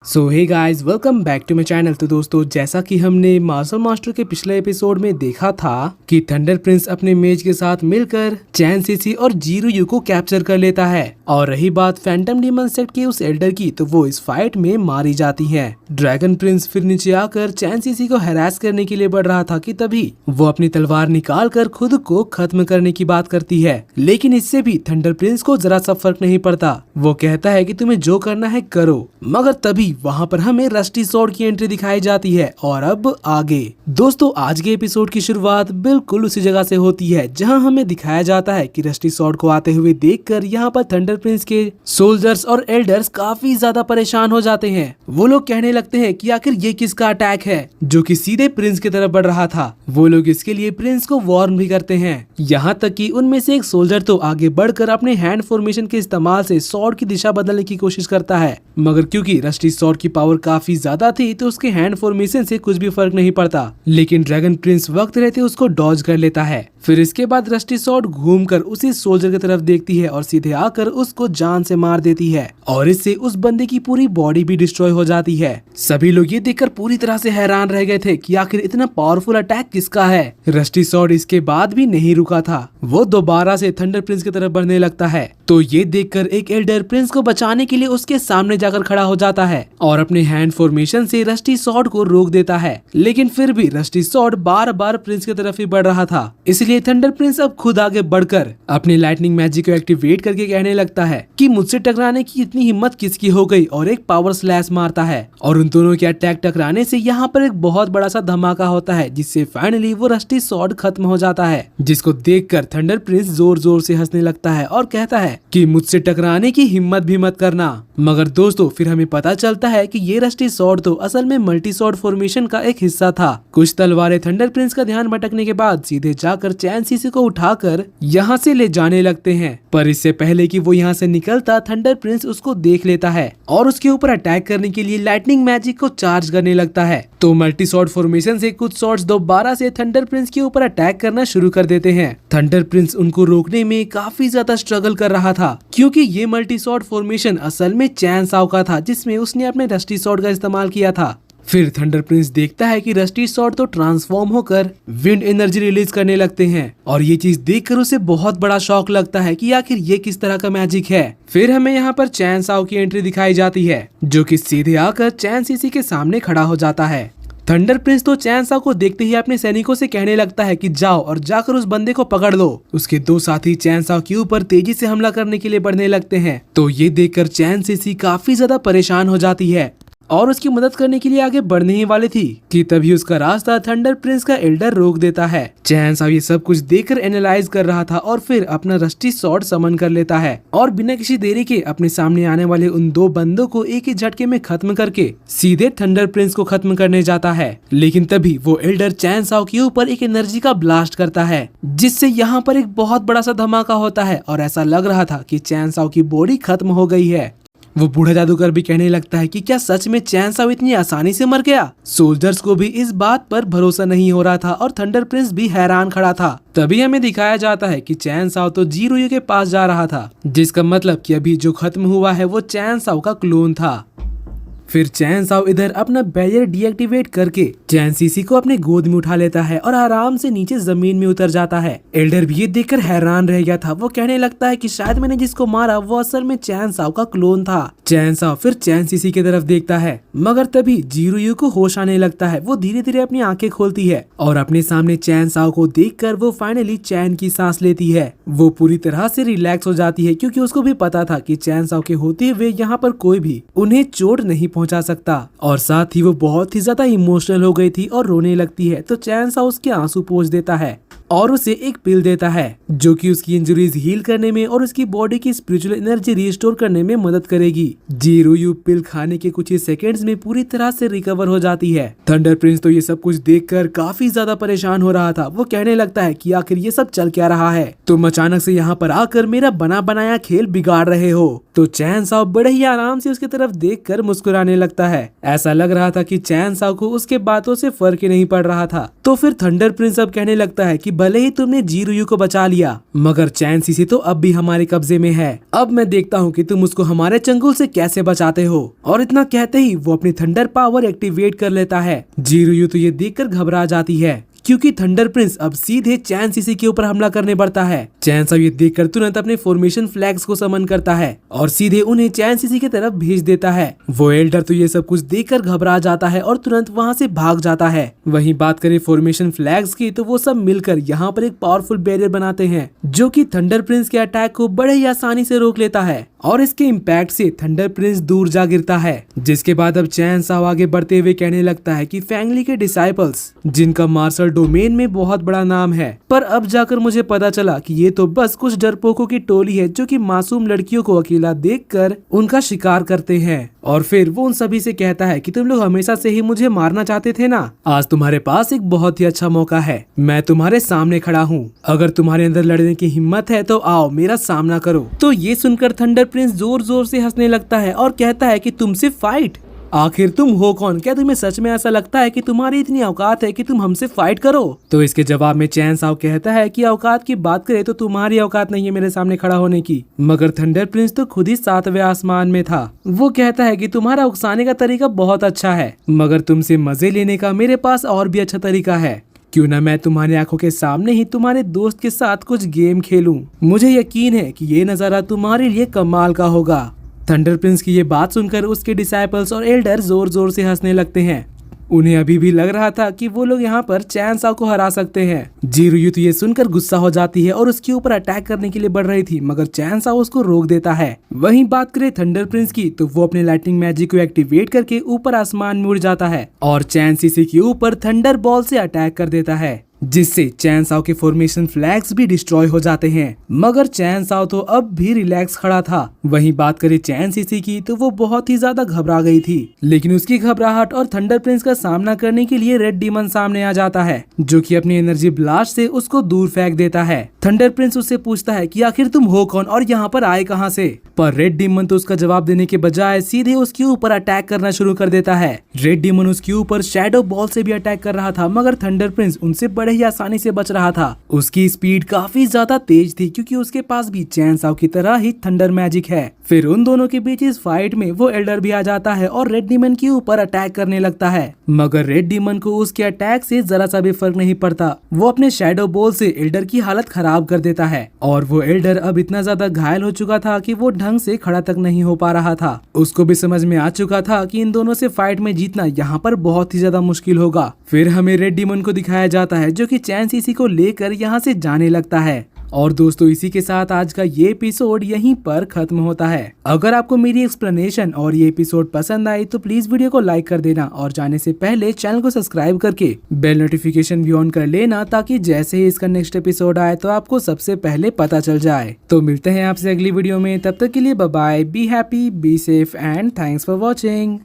So hey guys, welcome back to my channel. तो दोस्तों, जैसा कि हमने मार्शल मास्टर के पिछले एपिसोड में देखा था कि थंडर प्रिंस अपने मेज के साथ मिलकर चैन सीसी और जीरो यू को कैप्चर कर लेता है। और रही बात फैंटम डीमन सेक्ट के उस एल्डर की, तो वो इस फाइट में मारी जाती है। ड्रैगन प्रिंस फिर नीचे आकर चैन सीसी को हैरास करने के लिए बढ़ रहा था कि तभी वो अपनी तलवार निकाल कर खुद को खत्म करने की बात करती है। लेकिन इससे भी थंडर प्रिंस को जरा सा फर्क नहीं पड़ता। वो कहता है कि तुम्हें जो करना है करो। मगर तभी वहाँ पर हमें रस्टी स्वॉर्ड की एंट्री दिखाई जाती है। और अब आगे दोस्तों, आज के एपिसोड की शुरुआत बिल्कुल उसी जगह से होती है जहाँ हमें दिखाया जाता है कि रस्टी स्वॉर्ड को आते हुए देखकर यहाँ पर थंडर प्रिंस के सोल्जर्स और एल्डर्स काफी ज्यादा परेशान हो जाते हैं। वो लोग कहने लगते हैं कि आखिर ये किसका अटैक है जो कि सीधे प्रिंस की तरफ बढ़ रहा था। वो लोग इसके लिए प्रिंस को वार्न भी करते हैं। यहाँ तक कि उनमें से एक सोल्जर तो आगे बढ़कर अपने हैंड फॉर्मेशन के इस्तेमाल से स्वॉर्ड की दिशा बदलने की कोशिश करता है। मगर क्योंकि रस्टी स्वॉर्ड की पावर काफी ज्यादा थी तो उसके हैंड फॉर्मेशन से कुछ भी फर्क नहीं पड़ता। लेकिन ड्रैगन प्रिंस वक्त रहते उसको डॉज कर लेता है। फिर इसके बाद रस्टी स्वॉर्ड घूमकर उसी सोल्जर की तरफ देखती है और सीधे आकर उसको जान से मार देती है। और इससे उस बंदे की पूरी बॉडी भी डिस्ट्रॉय हो जाती है। सभी लोग ये देखकर पूरी तरह से हैरान रह गए थे कि आखिर इतना पावरफुल अटैक किसका है। रस्टी स्वॉर्ड इसके बाद भी नहीं रुका था। वो दोबारा से थंडर प्रिंस की तरफ बढ़ने लगता है। तो ये देखकर एक एल्डर प्रिंस को बचाने के लिए उसके सामने जाकर खड़ा हो जाता है और अपने हैंड फॉर्मेशन से रस्टी स्वॉर्ड को रोक देता है। लेकिन फिर भी रस्टी स्वॉर्ड बार बार प्रिंस की तरफ ही बढ़ रहा था। इसलिए थंडर प्रिंस अब खुद आगे बढ़कर अपनी लाइटनिंग मैजिक को एक्टिवेट करके कहने लगता है कि मुझसे टकराने की इतनी हिम्मत किसकी हो गई, और एक पावर स्लैश मारता है। और उन दोनों के अटैक टकराने से यहाँ पर एक बहुत बड़ा सा धमाका होता है, जिससे फाइनली वो रस्टी स्वॉर्ड खत्म हो जाता है। जिसको देखकर थंडर प्रिंस जोर जोर से हंसने लगता है और कहता है कि मुझसे टकराने की हिम्मत भी मत करना। मगर दोस्तों, फिर हमें पता चलता है कि ये रस्टी स्वॉर्ड तो असल में मल्टी स्वॉर्ड फॉर्मेशन का एक हिस्सा था। कुछ तलवारें थंडर प्रिंस का ध्यान भटकने के बाद सीधे जाकर चैन सीसी को उठाकर यहाँ से ले जाने लगते हैं। पर इससे पहले कि वो यहाँ से निकलता, थंडर प्रिंस उसको देख लेता है और उसके ऊपर अटैक करने के लिए लाइटनिंग मैजिक को चार्ज करने लगता है। तो मल्टी स्वॉर्ड फॉर्मेशन से कुछ स्वॉर्ड्स दोबारा से थंडर प्रिंस के ऊपर अटैक करना शुरू कर देते हैं। थंडर प्रिंस उनको रोकने में काफी ज्यादा स्ट्रगल कर रहा था, क्योंकि ये मल्टी स्वॉर्ड फॉर्मेशन असल में चैन साओ का था, जिसमें उसने अपने रस्टी स्वॉर्ड का इस्तेमाल किया था। फिर थंडर प्रिंस देखता है कि रस्टी स्वॉर्ड तो ट्रांसफॉर्म होकर विंड एनर्जी रिलीज करने लगते हैं। और ये चीज देखकर उसे बहुत बड़ा शॉक लगता है कि आखिर ये किस तरह का मैजिक है। फिर हमें यहाँ पर चैन साओ की एंट्री दिखाई जाती है, जो कि सीधे आकर चैन सीसी के सामने खड़ा हो जाता है। थंडर प्रिंस तो चैन साओ को देखते ही अपने सैनिकों से कहने लगता है कि जाओ और जाकर उस बंदे को पकड़ लो। उसके दो साथी चैन साओ के ऊपर तेजी से हमला करने के लिए बढ़ने लगते हैं। तो ये देखकर चैन सीसी काफी ज्यादा परेशान हो जाती है और उसकी मदद करने के लिए आगे बढ़ने ही वाली थी कि तभी उसका रास्ता थंडर प्रिंस का एल्डर रोक देता है। चैन साओ ये सब कुछ देखकर एनालाइज कर रहा था और फिर अपना रस्टी स्वॉर्ड समन कर लेता है और बिना किसी देरी के अपने सामने आने वाले उन दो बंदों को एक ही झटके में खत्म करके सीधे थंडर प्रिंस को खत्म करने जाता है। लेकिन तभी वो एल्डर चैन साओ के ऊपर एक एनर्जी का ब्लास्ट करता है, जिससे यहाँ पर एक बहुत बड़ा सा धमाका होता है और ऐसा लग रहा था कि चैन साओ की बॉडी खत्म हो गई है। वो बूढ़ा जादूगर भी कहने लगता है कि क्या सच में चैन साओ इतनी आसानी से मर गया। सोल्जर्स को भी इस बात पर भरोसा नहीं हो रहा था और थंडर प्रिंस भी हैरान खड़ा था। तभी हमें दिखाया जाता है कि चैन साओ तो जीरो यू के पास जा रहा था, जिसका मतलब कि अभी जो खत्म हुआ है वो चैन साओ का क्लोन था। फिर चैन साओ इधर अपना बैरियर डीएक्टिवेट करके चैन सीसी को अपने गोद में उठा लेता है और आराम से नीचे जमीन में उतर जाता है। एल्डर भी ये देखकर हैरान रह गया था। वो कहने लगता है कि शायद मैंने जिसको मारा वो असल में चैन साओ का क्लोन था। चैन साओ फिर चैन सीसी की तरफ देखता है, मगर तभी जीरो यू को होश आने लगता है। वो धीरे धीरे अपनी आंखें खोलती है और अपने सामने चैन साओ को देखकर वो फाइनली चैन की सांस लेती है। वो पूरी तरह से रिलैक्स हो जाती है, क्योंकि उसको भी पता था कि चैन साओ के होते हुए यहाँ पर कोई भी उन्हें चोट नहीं पहुंचा सकता। और साथ ही वो बहुत ही ज्यादा इमोशनल हो गई थी और रोने लगती है। तो चैन साओ उसके आंसू पोंछ देता है और उसे एक पिल देता है, जो कि उसकी इंजरीज हील करने में और उसकी बॉडी की स्पिरिचुअल एनर्जी रिस्टोर करने में मदद करेगी। जीरो यू पिल खाने के कुछ ही सेकंड्स में पूरी तरह से रिकवर हो जाती है। थंडर प्रिंस तो ये सब कुछ देखकर काफी ज्यादा परेशान हो रहा था। वो कहने लगता है कि आखिर ये सब चल क्या रहा है, तुम अचानक से यहाँ पर आकर मेरा बना बनाया खेल बिगाड़ रहे हो। तो चैन साओ बड़े ही आराम से उसकी तरफ देखकर मुस्कुराने लगता है। ऐसा लग रहा था कि चैन साओ को उसके बातों से फर्क ही नहीं पड़ रहा था। तो फिर थंडर प्रिंस अब कहने लगता है कि भले ही तुमने जीरुयू को बचा लिया, मगर चैन सीसी तो अब भी हमारे कब्जे में है। अब मैं देखता हूँ कि तुम उसको हमारे चंगुल से कैसे बचाते हो। और इतना कहते ही वो अपनी थंडर पावर एक्टिवेट कर लेता है। जीरुयू तो ये देखकर घबरा जाती है, क्योंकि थंडर प्रिंस अब सीधे चैन सीसी के ऊपर हमला करने बढ़ता है। चैन सब ये देखकर तुरंत अपने फॉर्मेशन फ्लैग्स को समन करता है और सीधे उन्हें चैन सीसी की तरफ भेज देता है। वो एल्डर तो ये सब कुछ देखकर घबरा जाता है और तुरंत वहाँ से भाग जाता है। वहीं बात करें फॉर्मेशन फ्लैग्स की, तो वो सब मिलकर यहाँ पर एक पावरफुल बैरियर बनाते हैं, जो कि थंडर प्रिंस के अटैक को बड़े ही आसानी से रोक लेता है। और इसके इम्पैक्ट से थंडर प्रिंस दूर जा गिरता है। जिसके बाद अब चैन साओ आगे बढ़ते हुए कहने लगता है कि फैंगली के डिसाइपल्स, जिनका मार्शल डोमेन में बहुत बड़ा नाम है, पर अब जाकर मुझे पता चला कि ये तो बस कुछ डरपोकों की टोली है जो कि मासूम लड़कियों को अकेला देखकर उनका शिकार करते हैं। और फिर वो उन सभी से कहता है कि तुम लोग हमेशा से ही मुझे मारना चाहते थे ना, आज तुम्हारे पास एक बहुत ही अच्छा मौका है। मैं तुम्हारे सामने खड़ा हूँ, अगर तुम्हारे अंदर लड़ने की हिम्मत है तो आओ मेरा सामना करो। तो ये सुनकर थंडर प्रिंस जोर जोर से हंसने लगता है और कहता है कि तुमसे फाइट? आखिर तुम हो कौन? क्या तुम्हें सच में ऐसा लगता है कि तुम्हारी इतनी औकात है कि तुम हमसे फाइट करो? तो इसके जवाब में चैन साओ कहता है कि औकात की बात करे तो तुम्हारी औकात नहीं है मेरे सामने खड़ा होने की। मगर थंडर प्रिंस तो खुद ही 7वें आसमान में था। वो कहता है कि तुम्हारा उकसाने का तरीका बहुत अच्छा है, मगर तुमसे मजे लेने का मेरे पास और भी अच्छा तरीका है। क्यों ना मैं तुम्हारी आंखों के सामने ही तुम्हारे दोस्त के साथ कुछ गेम खेलूं। मुझे यकीन है कि ये नजारा तुम्हारे लिए कमाल का होगा। थंडर प्रिंस की ये बात सुनकर उसके डिसाइपल्स और एल्डर जोर जोर से हंसने लगते हैं। उन्हें अभी भी लग रहा था कि वो लोग यहाँ पर चैन साओ को हरा सकते हैं। जीरुयू तो ये सुनकर गुस्सा हो जाती है और उसके ऊपर अटैक करने के लिए बढ़ रही थी, मगर चैन साओ उसको रोक देता है। वहीं बात करें थंडर प्रिंस की, तो वो अपने लाइटनिंग मैजिक को एक्टिवेट करके ऊपर आसमान में उड़ जाता है और चैन सीसी के ऊपर थंडर बॉल से अटैक कर देता है, जिससे चैन साओ के फॉर्मेशन फ्लैग्स भी डिस्ट्रॉय हो जाते हैं। मगर चैन साओ तो अब भी रिलैक्स खड़ा था। वहीं बात करें चैन सीसी की, तो वो बहुत ही ज्यादा घबरा गई थी, लेकिन उसकी घबराहट और थंडर प्रिंस का सामना करने के लिए रेड डीमन सामने आ जाता है, जो कि अपनी एनर्जी ब्लास्ट से उसको दूर फेंक देता है। थंडर प्रिंस उससे पूछता है कि आखिर तुम हो कौन और यहाँ पर आए कहाँ से? पर रेड डीमन तो उसका जवाब देने के बजाय सीधे उसके ऊपर अटैक करना शुरू कर देता है। रेड डीमन उसके ऊपर शैडो बॉल से भी अटैक कर रहा था, मगर थंडर प्रिंस उनसे बड़े ही आसानी से बच रहा था। उसकी स्पीड काफी ज्यादा तेज थी, क्योंकि उसके पास भी चैन साओ की तरह ही थंडर मैजिक है। फिर उन दोनों के बीच इस फाइट में वो एल्डर भी आ जाता है और रेड डीमन के ऊपर अटैक करने लगता है, मगर रेड डीमन को उसके अटैक से जरा सा भी फर्क नहीं पड़ता। वो अपने शैडो बॉल से एल्डर की हालत खराब कर देता है और वो एल्डर अब इतना ज्यादा घायल हो चुका था कि वो ढंग से खड़ा तक नहीं हो पा रहा था। उसको भी समझ में आ चुका था कि इन दोनों से फाइट में जीतना यहाँ पर बहुत ही ज्यादा मुश्किल होगा। फिर हमें रेड डीमन को दिखाया जाता है, जो कि चैन सीसी को लेकर यहाँ से जाने लगता है। और दोस्तों, इसी के साथ आज का ये एपिसोड यहीं पर खत्म होता है। अगर आपको मेरी एक्सप्लेनेशन और ये एपिसोड पसंद आई तो प्लीज वीडियो को लाइक कर देना और जाने से पहले चैनल को सब्सक्राइब करके बेल नोटिफिकेशन भी ऑन कर लेना, ताकि जैसे ही इसका नेक्स्ट एपिसोड आए तो आपको सबसे पहले पता चल जाए। तो मिलते हैं आपसे अगली वीडियो में, तब तक के लिए bye bye, be happy, be safe and thanks for watching.